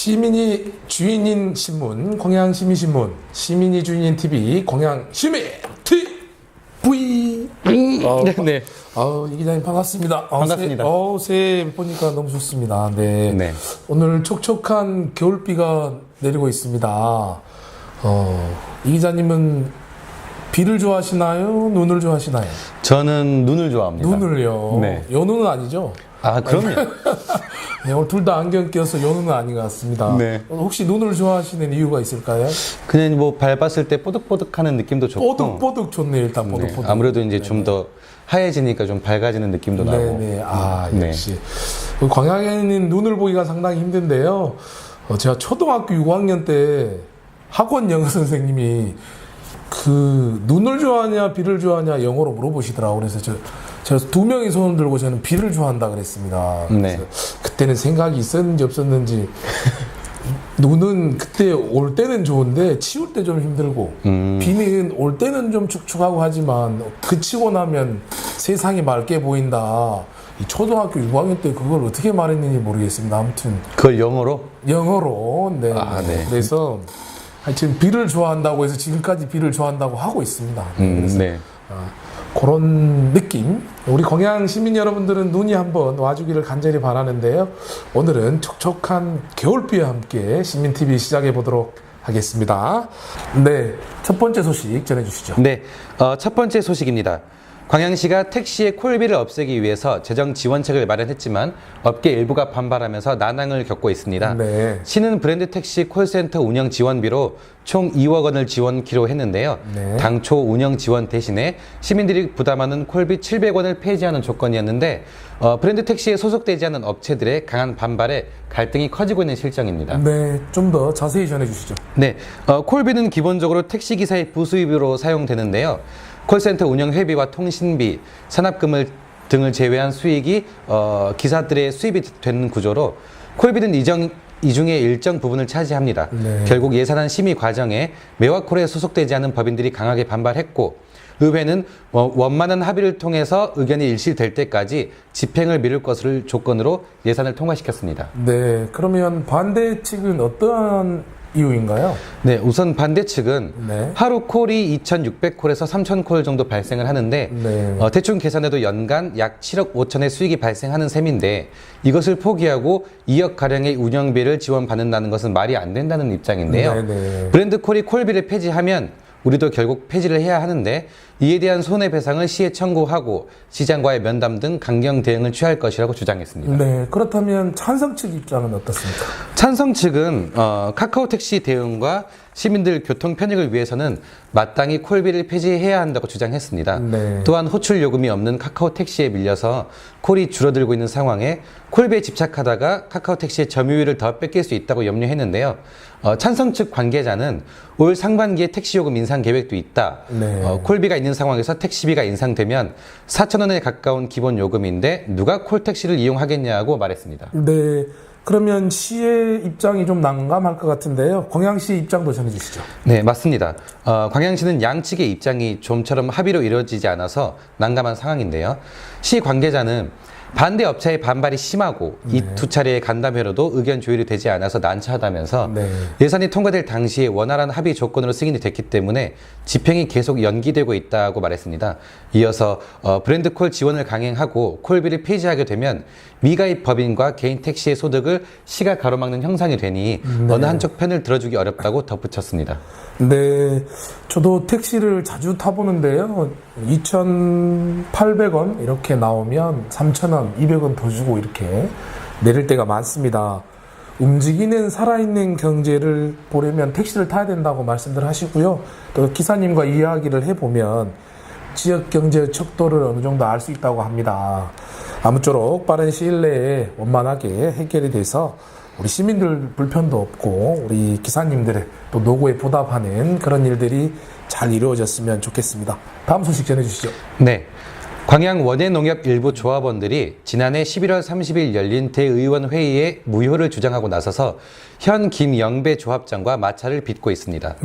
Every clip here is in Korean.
시민이 주인인 신문, 광양시민신문, 시민이 주인인 TV, 광양시민 TV. 네. 이 기자님 반갑습니다. 반갑습니다. 새해 보니까 너무 좋습니다. 네. 네. 오늘 촉촉한 겨울비가 내리고 있습니다. 이 기자님은 비를 좋아하시나요? 눈을 좋아하시나요? 저는 눈을 좋아합니다. 눈을요? 네. 연우는 아니죠? 아, 그럼요. 네, 오늘 둘 다 안경 껴서 연우는 아닌 것 같습니다. 네. 혹시 눈을 좋아하시는 이유가 있을까요? 그냥 뭐 밟았을 때 뽀득뽀득하는 느낌도 좋고. 뽀득뽀득 좋네요, 일단 뽀득뽀득. 네. 아무래도 이제 좀 더 하얘지니까 좀 밝아지는 느낌도 나고. 네네. 네. 역시. 광양에는 눈을 보기가 상당히 힘든데요. 제가 초등학교 6학년 때 학원 영어 선생님이 눈을 좋아하냐, 비를 좋아하냐 영어로 물어보시더라고요. 그래서 제가 두 명이 손을 들고 저는 비를 좋아한다 그랬습니다. 네. 그때는 생각이 있었는지 없었는지 눈은 그때 올 때는 좋은데 치울 때 좀 힘들고 비는 올 때는 좀 축축하고 하지만 그치고 나면 세상이 맑게 보인다. 이 초등학교 6학년 때 그걸 어떻게 말했는지 모르겠습니다. 아무튼 그걸 영어로? 영어로. 네. 네. 그래서 지금 비를 좋아한다고 해서 지금까지 비를 좋아한다고 하고 있습니다. 그래서 네. 그런 느낌. 우리 광양 시민 여러분들은 눈이 한번 와주기를 간절히 바라는데요. 오늘은 촉촉한 겨울비와 함께 시민TV 시작해 보도록 하겠습니다. 네, 첫 번째 소식 전해주시죠. 네. 첫 번째 소식입니다. 광양시가 택시의 콜비를 없애기 위해서 재정 지원책을 마련했지만 업계 일부가 반발하면서 난항을 겪고 있습니다. 네. 시는 브랜드 택시 콜센터 운영 지원비로 총 2억 원을 지원키로 했는데요. 네. 당초 운영 지원 대신에 시민들이 부담하는 콜비 700원을 폐지하는 조건이었는데 브랜드 택시에 소속되지 않은 업체들의 강한 반발에 갈등이 커지고 있는 실정입니다. 네, 좀 더 자세히 전해주시죠. 네, 콜비는 기본적으로 택시기사의 부수입으로 사용되는데요. 콜센터 운영 회비와 통신비, 산업금 등을 제외한 수익이 기사들의 수입이 되는 구조로 콜비는 이 중에 일정 부분을 차지합니다. 네. 결국 예산안 심의 과정에 매화콜에 소속되지 않은 법인들이 강하게 반발했고 의회는 원만한 합의를 통해서 의견이 일실될 때까지 집행을 미룰 것을 조건으로 예산을 통과시켰습니다. 네, 그러면 반대 측은 어떠한 이유인가요? 네, 우선 반대 측은 네. 하루 콜이 2,600콜에서 3,000콜 정도 발생을 하는데 네. 대충 계산해도 연간 약 7억 5천의 수익이 발생하는 셈인데 이것을 포기하고 2억 가량의 운영비를 지원받는다는 것은 말이 안 된다는 입장인데요. 네네. 브랜드 콜이 콜비를 폐지하면 우리도 결국 폐지를 해야 하는데 이에 대한 손해배상을 시에 청구하고 시장과의 면담 등 강경 대응을 취할 것이라고 주장했습니다. 네, 그렇다면 찬성 측 입장은 어떻습니까? 찬성 측은 카카오택시 대응과 시민들 교통 편익을 위해서는 마땅히 콜비를 폐지해야 한다고 주장했습니다. 네. 또한 호출 요금이 없는 카카오택시에 밀려서 콜이 줄어들고 있는 상황에 콜비에 집착하다가 카카오택시의 점유율을 더 뺏길 수 있다고 염려했는데요. 찬성 측 관계자는 올 상반기에 택시 요금 인상 계획도 있다. 네. 콜비가 있는 상황에서 택시비가 인상되면 4,000원에 가까운 기본 요금인데 누가 콜택시를 이용하겠냐고 말했습니다. 네, 그러면 시의 입장이 좀 난감할 것 같은데요. 광양시 입장도 전해주시죠. 네, 맞습니다. 광양시는 양측의 입장이 좀처럼 합의로 이루어지지 않아서 난감한 상황인데요. 시 관계자는 반대 업체의 반발이 심하고 이 두 차례의 간담회로도 의견 조율이 되지 않아서 난처하다면서 네. 예산이 통과될 당시에 원활한 합의 조건으로 승인이 됐기 때문에 집행이 계속 연기되고 있다고 말했습니다. 이어서 브랜드 콜 지원을 강행하고 콜비를 폐지하게 되면 미가입 법인과 개인 택시의 소득을 시가 가로막는 형상이 되니 어느 한쪽 편을 들어주기 어렵다고 덧붙였습니다. 네, 저도 택시를 자주 타보는데요. 2,800원 이렇게 나오면 3,000원, 200원 더 주고 이렇게 내릴 때가 많습니다. 움직이는 살아있는 경제를 보려면 택시를 타야 된다고 말씀들 하시고요. 또 기사님과 이야기를 해보면 지역 경제 척도를 어느 정도 알 수 있다고 합니다. 아무쪼록 빠른 시일 내에 원만하게 해결이 돼서 우리 시민들 불편도 없고 우리 기사님들의 또 노고에 보답하는 그런 일들이 잘 이루어졌으면 좋겠습니다. 다음 소식 전해주시죠. 네. 광양 원예농협 일부 조합원들이 지난해 11월 30일 열린 대의원 회의에 무효를 주장하고 나서서 현 김영배 조합장과 마찰을 빚고 있습니다.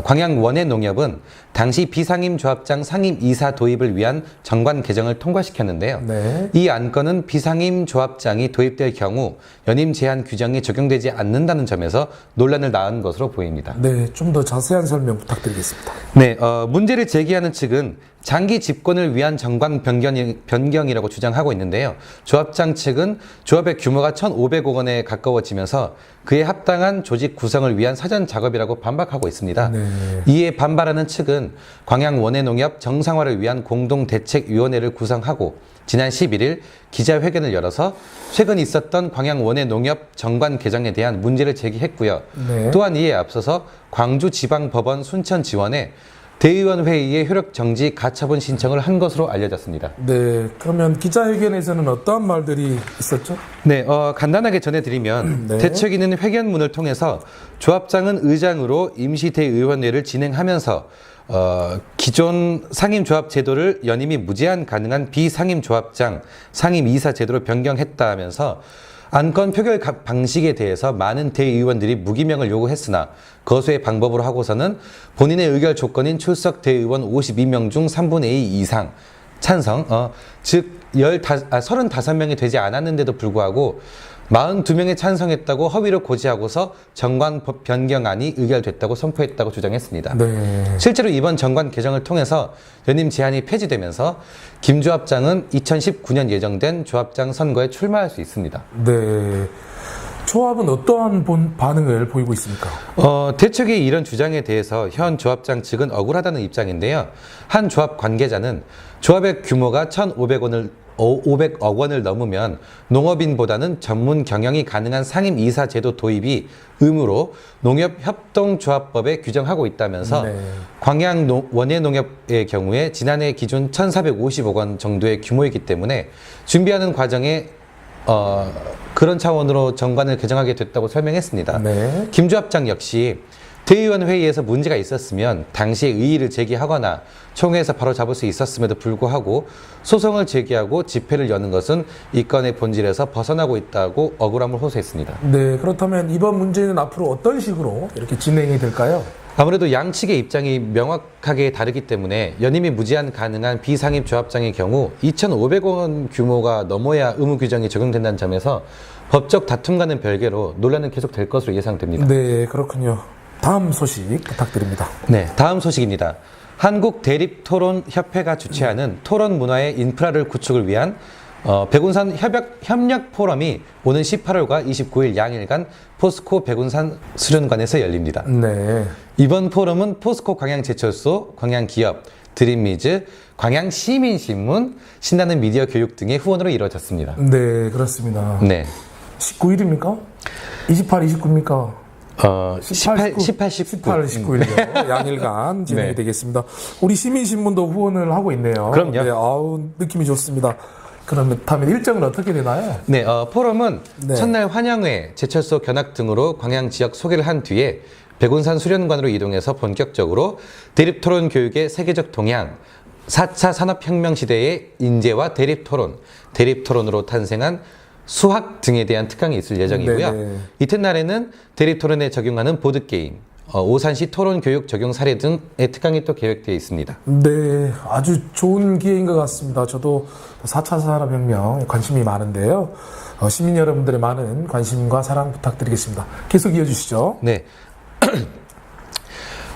광양 원예농협은 당시 비상임 조합장 상임 이사 도입을 위한 정관 개정을 통과시켰는데요. 네. 이 안건은 비상임 조합장이 도입될 경우 연임 제한 규정이 적용되지 않는다는 점에서 논란을 낳은 것으로 보입니다. 네, 좀 더 자세한 설명 부탁드리겠습니다. 네, 문제를 제기하는 측은 장기 집권을 위한 정관 변경이라고 주장하고 있는데요. 조합장 측은 조합의 규모가 1,500억 원에 가까워지면서 그에 합당한 조직 구성을 위한 사전 작업이라고 반박하고 있습니다. 네. 이에 반발하는 측은 광양 원예농협 정상화를 위한 공동대책위원회를 구성하고 지난 11일 기자회견을 열어서 최근 있었던 광양 원예농협 정관 개정에 대한 문제를 제기했고요. 네. 또한 이에 앞서서 광주지방법원 순천지원에 대의원 회의에 효력 정지 가처분 신청을 한 것으로 알려졌습니다. 네, 그러면 기자회견에서는 어떠한 말들이 있었죠? 네, 간단하게 전해드리면 네. 대책위는 회견문을 통해서 조합장은 의장으로 임시대의원회를 진행하면서 기존 상임조합 제도를 연임이 무제한 가능한 비상임조합장 상임이사 제도로 변경했다 하면서 안건 표결 방식에 대해서 많은 대의원들이 무기명을 요구했으나 거소의 방법으로 하고서는 본인의 의결 조건인 출석 대의원 52명 중 3분의 2 이상 찬성, 즉 35명이 되지 않았는데도 불구하고 42명이 찬성했다고 허위로 고지하고서 정관 변경안이 의결됐다고 선포했다고 주장했습니다. 네. 실제로 이번 정관 개정을 통해서 연임 제한이 폐지되면서 김 조합장은 2019년 예정된 조합장 선거에 출마할 수 있습니다. 네. 조합은 어떠한 반응을 보이고 있습니까? 대책의 이런 주장에 대해서 현 조합장 측은 억울하다는 입장인데요. 한 조합 관계자는 조합의 규모가 500억 원을 넘으면 농업인보다는 전문 경영이 가능한 상임 이사 제도 도입이 의무로 농협협동조합법에 규정하고 있다면서 네. 광양 원예농협의 경우에 지난해 기준 1,450억 원 정도의 규모이기 때문에 준비하는 과정에 그런 차원으로 정관을 개정하게 됐다고 설명했습니다. 네. 김 조합장 역시 대의원 회의에서 문제가 있었으면 당시에 의의를 제기하거나 총회에서 바로 잡을 수 있었음에도 불구하고 소송을 제기하고 집회를 여는 것은 이 건의 본질에서 벗어나고 있다고 억울함을 호소했습니다. 네, 그렇다면 이번 문제는 앞으로 어떤 식으로 이렇게 진행이 될까요? 아무래도 양측의 입장이 명확하게 다르기 때문에 연임이 무제한 가능한 비상임 조합장의 경우 2,500억 원 규모가 넘어야 의무 규정이 적용된다는 점에서 법적 다툼과는 별개로 논란은 계속될 것으로 예상됩니다. 네, 그렇군요. 다음 소식 부탁드립니다. 네, 다음 소식입니다. 한국대립토론협회가 주최하는 토론 문화의 인프라를 구축을 위한 백운산 협력 포럼이 오는 18월과 29일 양일간 포스코 백운산 수련관에서 열립니다. 네. 이번 포럼은 포스코 광양제철소, 광양기업, 드림미즈, 광양시민신문, 신나는 미디어 교육 등의 후원으로 이루어졌습니다. 네, 그렇습니다. 네. 19일입니까? 28, 29입니까? 18, 19. 19일이요. 양일간 진행이 네. 되겠습니다. 우리 시민신문도 후원을 하고 있네요. 그럼요. 네, 아우, 느낌이 좋습니다. 그러면 다음에 일정은 어떻게 되나요? 네, 포럼은 네. 첫날 환영회, 제철소 견학 등으로 광양 지역 소개를 한 뒤에 백운산 수련관으로 이동해서 본격적으로 대립토론 교육의 세계적 동향, 4차 산업혁명 시대의 인재와 대립토론, 대립토론으로 탄생한 수학 등에 대한 특강이 있을 예정이고요. 네네. 이튿날에는 대립토론에 적용하는 보드게임, 오산시 토론교육 적용 사례 등의 특강이 또 계획되어 있습니다. 네, 아주 좋은 기회인 것 같습니다. 저도 4차 산업혁명 관심이 많은데요. 시민 여러분들의 많은 관심과 사랑 부탁드리겠습니다. 계속 이어주시죠. 네.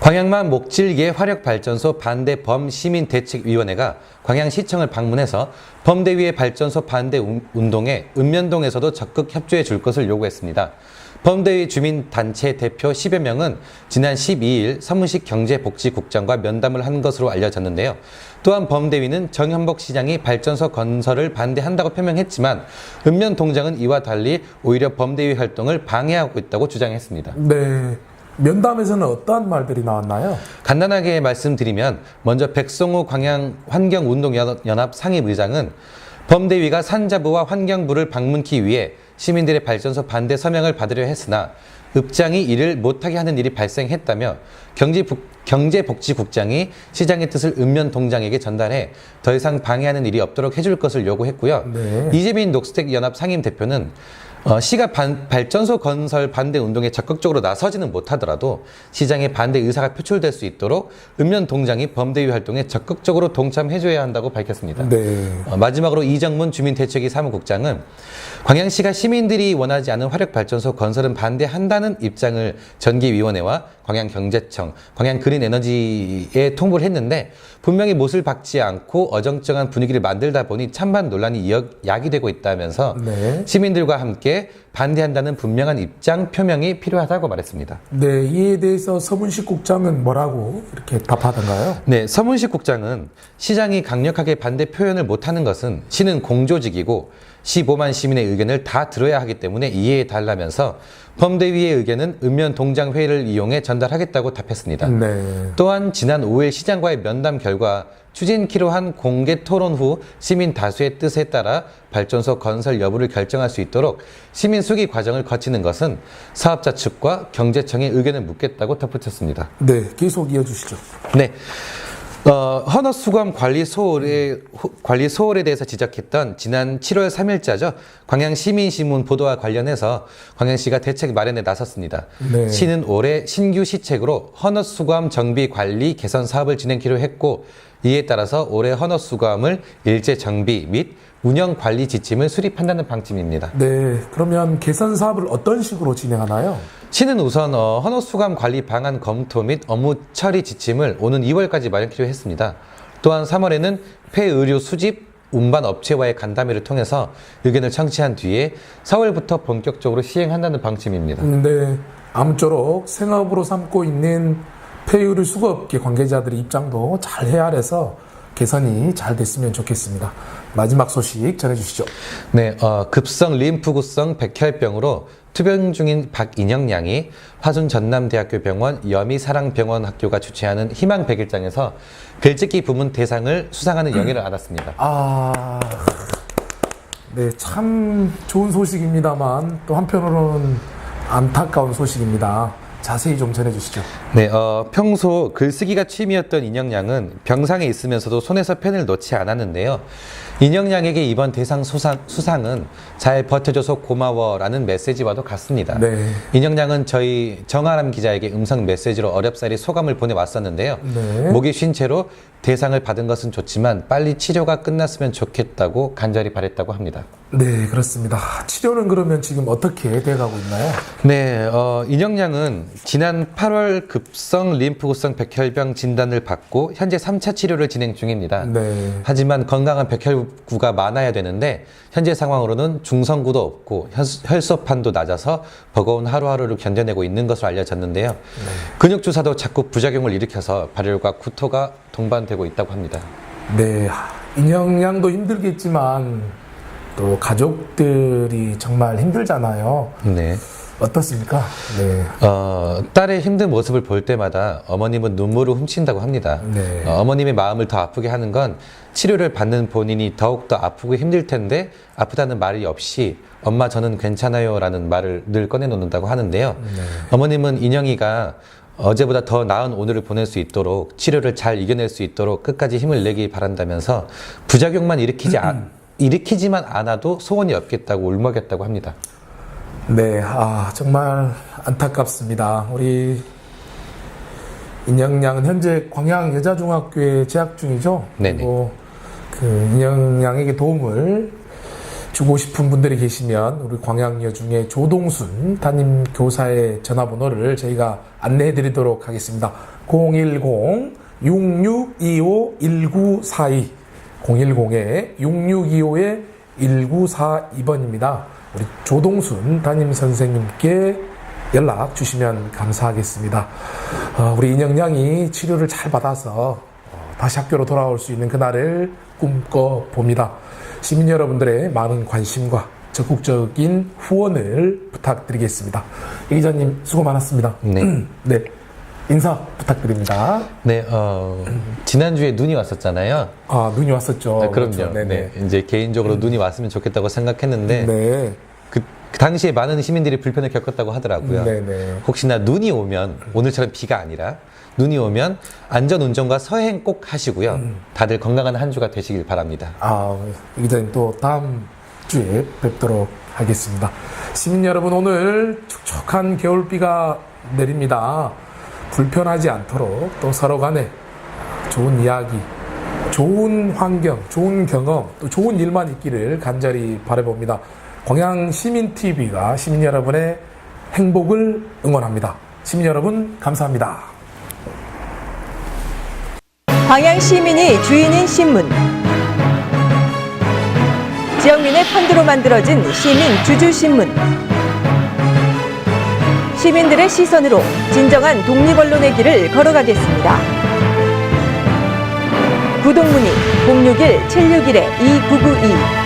광양만 목질계 화력발전소 반대 범시민대책위원회가 광양시청을 방문해서 범대위의 발전소 반대 운동에 읍면동에서도 적극 협조해 줄 것을 요구했습니다. 범대위 주민단체 대표 10여 명은 지난 12일 서문식 경제복지국장과 면담을 한 것으로 알려졌는데요. 또한 범대위는 정현복 시장이 발전소 건설을 반대한다고 표명했지만 읍면동장은 이와 달리 오히려 범대위 활동을 방해하고 있다고 주장했습니다. 네. 면담에서는 어떠한 말들이 나왔나요? 간단하게 말씀드리면 먼저 백성호 광양 환경운동연합 상임의장은 범대위가 산자부와 환경부를 방문기 위해 시민들의 발전소 반대 서명을 받으려 했으나 읍장이 이를 못하게 하는 일이 발생했다며 경제복지국장이 시장의 뜻을 읍면동장에게 전달해 더 이상 방해하는 일이 없도록 해줄 것을 요구했고요. 네. 이재민 녹색연합 상임대표는 시가 발전소 건설 반대 운동에 적극적으로 나서지는 못하더라도 시장의 반대 의사가 표출될 수 있도록 읍면동장이 범대위 활동에 적극적으로 동참해줘야 한다고 밝혔습니다. 네. 마지막으로 이정문 주민대책위 사무국장은 광양시가 시민들이 원하지 않은 화력발전소 건설은 반대한다는 입장을 전기위원회와 광양경제청, 광양그린에너지에 통보를 했는데 분명히 못을 박지 않고 어정쩡한 분위기를 만들다 보니 찬반 논란이 야기되고 있다면서 네. 시민들과 함께 반대한다는 분명한 입장 표명이 필요하다고 말했습니다. 네, 이에 대해서 서문식 국장은 뭐라고 이렇게 답하던가요? 네, 서문식 국장은 시장이 강력하게 반대 표현을 못하는 것은 시는 공조직이고 15만 시민의 의견을 다 들어야 하기 때문에 이해해 달라면서 범대위의 의견은 읍면동장회의를 이용해 전달하겠다고 답했습니다. 네. 또한 지난 5일 시장과의 면담 결과 추진키로 한 공개 토론 후 시민 다수의 뜻에 따라 발전소 건설 여부를 결정할 수 있도록 시민 수기 과정을 거치는 것은 사업자 측과 경제청의 의견을 묻겠다고 덧붙였습니다. 네, 계속 이어주시죠. 네. 헌어수검 관리 소홀에 대해서 지적했던 지난 7월 3일자죠. 광양시민신문 보도와 관련해서 광양시가 대책 마련에 나섰습니다. 네. 시는 올해 신규 시책으로 헌어수검 정비 관리 개선 사업을 진행키로 했고 이에 따라서 올해 헌어수검을 일제 정비 및 운영 관리 지침을 수립한다는 방침입니다. 네, 그러면 개선 사업을 어떤 식으로 진행하나요? 시는 우선 헌어수감 관리 방안 검토 및 업무 처리 지침을 오는 2월까지 마련키로 했습니다. 또한 3월에는 폐의료 수집, 운반 업체와의 간담회를 통해서 의견을 청취한 뒤에 4월부터 본격적으로 시행한다는 방침입니다. 네, 아무쪼록 생업으로 삼고 있는 폐유류 수거업계 관계자들의 입장도 잘 헤아려서 개선이 잘 됐으면 좋겠습니다. 마지막 소식 전해주시죠. 네, 급성 림프구성 백혈병으로 투병 중인 박인영 양이 화순 전남대학교 병원 여미사랑병원 학교가 주최하는 희망 100일장에서 글짓기 부문 대상을 수상하는 영예를 받았습니다. 네, 참 좋은 소식입니다만 또 한편으로는 안타까운 소식입니다. 자세히 좀 전해주시죠. 네, 평소 글쓰기가 취미였던 인영 양은 병상에 있으면서도 손에서 펜을 놓지 않았는데요. 인영 양에게 이번 대상 수상은 잘 버텨줘서 고마워라는 메시지와도 같습니다. 네. 인영 양은 저희 정아람 기자에게 음성 메시지로 어렵사리 소감을 보내왔었는데요. 네. 목이 쉰 채로 대상을 받은 것은 좋지만 빨리 치료가 끝났으면 좋겠다고 간절히 바랬다고 합니다. 네, 그렇습니다. 치료는 그러면 지금 어떻게 돼가고 있나요? 네, 인영 양은 지난 8월 급성 림프구성 백혈병 진단을 받고 현재 3차 치료를 진행 중입니다. 네. 하지만 건강한 백혈구가 많아야 되는데 현재 상황으로는 중성구도 없고 혈소판도 낮아서 버거운 하루하루를 견뎌내고 있는 것으로 알려졌는데요. 근육 주사도 자꾸 부작용을 일으켜서 발열과 구토가 동반되고 있다고 합니다. 네, 인영 양도 힘들겠지만 또 가족들이 정말 힘들잖아요. 네. 어떻습니까? 네. 딸의 힘든 모습을 볼 때마다 어머님은 눈물을 훔친다고 합니다. 네. 어머님의 마음을 더 아프게 하는 건 치료를 받는 본인이 더욱더 아프고 힘들 텐데 아프다는 말이 없이 엄마 저는 괜찮아요 라는 말을 늘 꺼내놓는다고 하는데요. 네. 어머님은 인영이가 어제보다 더 나은 오늘을 보낼 수 있도록 치료를 잘 이겨낼 수 있도록 끝까지 힘을 내기 바란다면서 부작용만 일으키지만 않아도 소원이 없겠다고 울먹였다고 합니다. 네, 정말 안타깝습니다. 우리 인영 양은 현재 광양 여자중학교에 재학 중이죠. 네네. 그리고 그 인영 양에게 도움을 주고 싶은 분들이 계시면 우리 광양여중의 조동순 담임 교사의 전화번호를 저희가 안내해 드리도록 하겠습니다. 010-6625-1942 010-6625-1942번입니다. 우리 조동순 담임 선생님께 연락 주시면 감사하겠습니다. 우리 인영 양이 치료를 잘 받아서 다시 학교로 돌아올 수 있는 그날을 꿈꿔 봅니다. 시민 여러분들의 많은 관심과 적극적인 후원을 부탁드리겠습니다. 이 기자님 수고 많았습니다. 네. 네, 인사 부탁드립니다. 네, 지난주에 눈이 왔었잖아요. 눈이 왔었죠. 네, 그럼요. 그렇죠. 네네. 네, 이제 개인적으로 눈이 왔으면 좋겠다고 생각했는데 네. 그 당시에 많은 시민들이 불편을 겪었다고 하더라고요. 네네. 혹시나 눈이 오면 오늘처럼 비가 아니라 눈이 오면 안전 운전과 서행 꼭 하시고요. 다들 건강한 한 주가 되시길 바랍니다. 기자님 또 다음 주에 뵙도록 하겠습니다. 시민 여러분, 오늘 촉촉한 겨울비가 내립니다. 불편하지 않도록 또 서로 간에 좋은 이야기, 좋은 환경, 좋은 경험, 또 좋은 일만 있기를 간절히 바라봅니다. 광양시민TV가 시민 여러분의 행복을 응원합니다. 시민 여러분, 감사합니다. 광양 시민이 주인인 신문. 지역민의 펀드로 만들어진 시민 주주신문. 시민들의 시선으로 진정한 독립언론의 길을 걸어가겠습니다. 구독 문의 061-761-2992